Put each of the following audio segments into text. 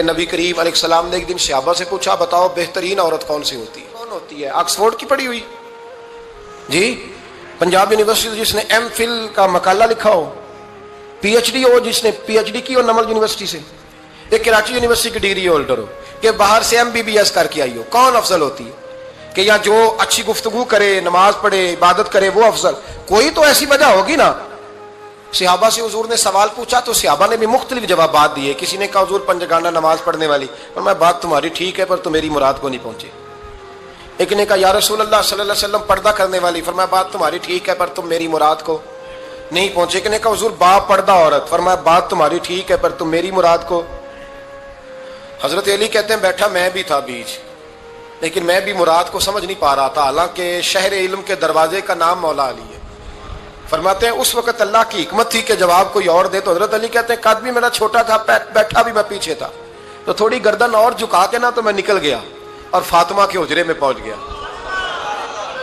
नबी करीम अलैहिस्सलाम ने एक दिन सहाबा से पूछा, बताओ बेहतरीन औरत कौन सी होती है? कौन होती है? ऑक्सफोर्ड की पढ़ी हुई जी, पंजाब यूनिवर्सिटी जिसने एमफिल का मकाला लिखा हो, पीएचडी हो जिसने पीएचडी की हो नमल यूनिवर्सिटी से, एक कराची यूनिवर्सिटी की डिग्री होल्डर हो, कि बाहर से एमबीबीएस करके आई हो, कौन अफजल होती है? कि या जो अच्छी गुफ्तगू करे, नमाज पढ़े, इबादत करे, वो अफजल? कोई तो ऐसी वजह होगी ना। सहाबा से हुजूर ने सवाल पूछा तो सहाबा ने भी मुख्तलिफ जवाबात दिए। किसी ने कहा हुजूर पंजगाना नमाज पढ़ने वाली, और मैं बात तुम्हारी ठीक है पर तुम मेरी मुराद को नहीं पहुंचे। एक ने कहा या रसूल अल्लाह सल्लल्लाहु अलैहि वसल्लम पर्दा करने वाली, फरमाया बात तुम्हारी ठीक है पर तुम मेरी मुराद को नहीं पहुंचे। एक ने कहा हुजूर बापर्दा औरत, फरमाया बात तुम्हारी ठीक है पर तुम मेरी मुराद को। हजरत अली कहते हैं बैठा मैं भी था बीच, लेकिन मैं भी मुराद को समझ नहीं पा रहा था, हालांकि शहर इल्म के दरवाजे का नाम मौला अली है। फरमाते हैं उस वक्त अल्लाह की हिकमत थी कि जवाब कोई और दे। तो हजरत अली कहते हैं कद भी मेरा छोटा था, बैठा भी मैं पीछे था, तो थोड़ी गर्दन और झुका के ना तो मैं निकल गया और फातिमा के हुजरे में पहुंच गया।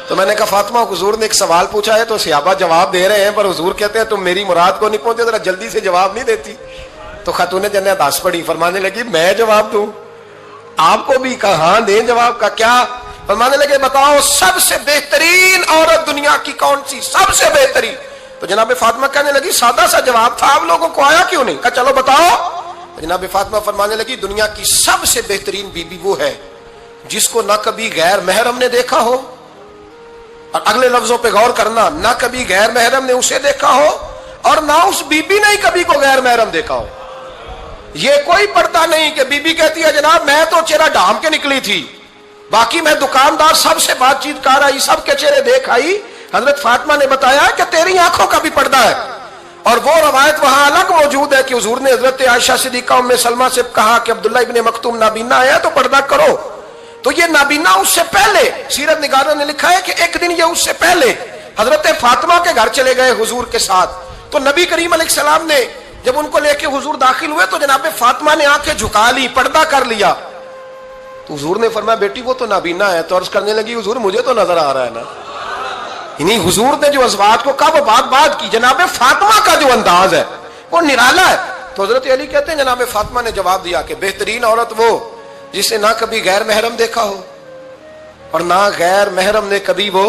तो मैंने कहा फातिमा हुजूर ने एक सवाल पूछा है तो सहाबा जवाब दे रहे हैं, पर हुजूर कहते हैं तुम मेरी मुराद को नहीं पहुंचे, जरा जल्दी से जवाब नहीं देती। तो खातून जन्नत हंस पड़ी, फरमाने लगी मैं जवाब दूं? आपको भी कहा हाँ दे जवाब का। क्या? फरमाने लगे बताओ सबसे बेहतरीन औरत दुनिया की कौन सी, सबसे बेहतरीन? तो जनाब फातिमा कहने लगी सादा सा जवाब था, आप लोगों को आया क्यों नहीं? कहा चलो बताओ। तो जनाब फातिमा फरमाने लगी दुनिया की सबसे बेहतरीन बीबी वो है जिसको ना कभी गैर महरम ने देखा हो, और अगले लफ्जों पे गौर करना, ना कभी गैर महरम ने उसे देखा हो और ना उस बीबी ने ही कभी को गैर महरम देखा हो। ये कोई पर्दा नहीं कि बीबी कहती है जनाब मैं तो चेहरा ढाम के निकली थी, बाकी मैं दुकानदार सबसे बातचीत कर आई, सबके चेहरे देख आई। हजरत फातिमा ने बताया कि तेरी आंखों का भी पर्दा है। और वो रवायत वहां अलग मौजूद है कि हुजूर ने हजरत आयशा सिद्दीका उम्मे सलमा से कहा कि अब्दुल्ला इब्ने मक्तूम नाबीना आया तो पर्दा करो। तो ये नाबीना उससे पहले, सीरत निगारों ने लिखा है कि एक दिन ये उससे पहले हजरत फातिमा के घर चले गए हुजूर के साथ। तो नबी करीम अलैहिस्सलाम ने जब उनको लेके हुजूर दाखिल हुए तो जनाब फातिमा ने आंखें झुका ली, पर्दा कर लिया। तो हुजूर ने फरमाया बेटी वो तो नाबीना है। तो अर्ज करने लगी हुजूर मुझे तो नजर आ रहा है ना। इन्हीं हुजूर ने जो अज़वाज को कहा वो बात की, जनाब फातिमा का जो अंदाज है वो निराला है। तो हजरत अली कहते हैं जनाब फातिमा ने जवाब दिया कि बेहतरीन औरत वो जिसे ना कभी गैर महरम देखा हो और ना गैर महरम ने कभी, वो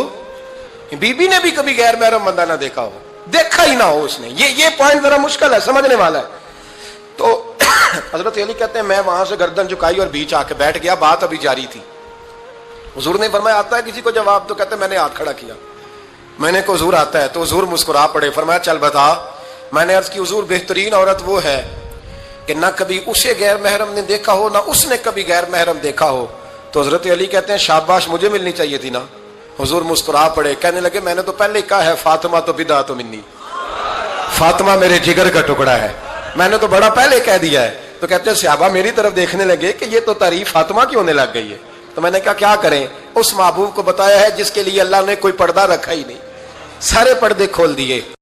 बीबी ने भी कभी गैर महरम बंदा ना देखा हो, देखा ही ना हो उसने। ये पॉइंट जरा मुश्किल है, समझने वाला है। तो हजरत अली कहते हैं मैं वहां से गर्दन झुकाई और बीच आके बैठ गया, बात अभी जारी थी। हुजूर ने फरमाया आता है किसी को जवाब? तो कहते मैंने हाथ खड़ा किया, मैंने को हुजूर आता है। तो हुजूर मुस्कुरा पड़े, फरमाया चल बता। मैंने अर्ज की हुजूर बेहतरीन औरत वो है कि ना कभी उसे गैर महरम ने देखा हो ना उसने कभी गैर महरम देखा हो। तो हजरत अली कहते हैं शाबाश मुझे मिलनी चाहिए थी ना। हुजूर मुस्कुरा पड़े, कहने लगे मैंने तो पहले ही कहा है फातिमा तो बिदा तो मिन्नी, फातिमा मेरे जिगर का टुकड़ा है, मैंने तो बड़ा पहले कह दिया है। तो कहते हैं सहाबा मेरी तरफ देखने लगे कि ये तो तारीफ फातिमा की होने लग गई है। तो मैंने कहा क्या करें, उस महबूब को बताया है जिसके लिए अल्लाह ने कोई पर्दा रखा ही नहीं, सारे पर्दे खोल दिए।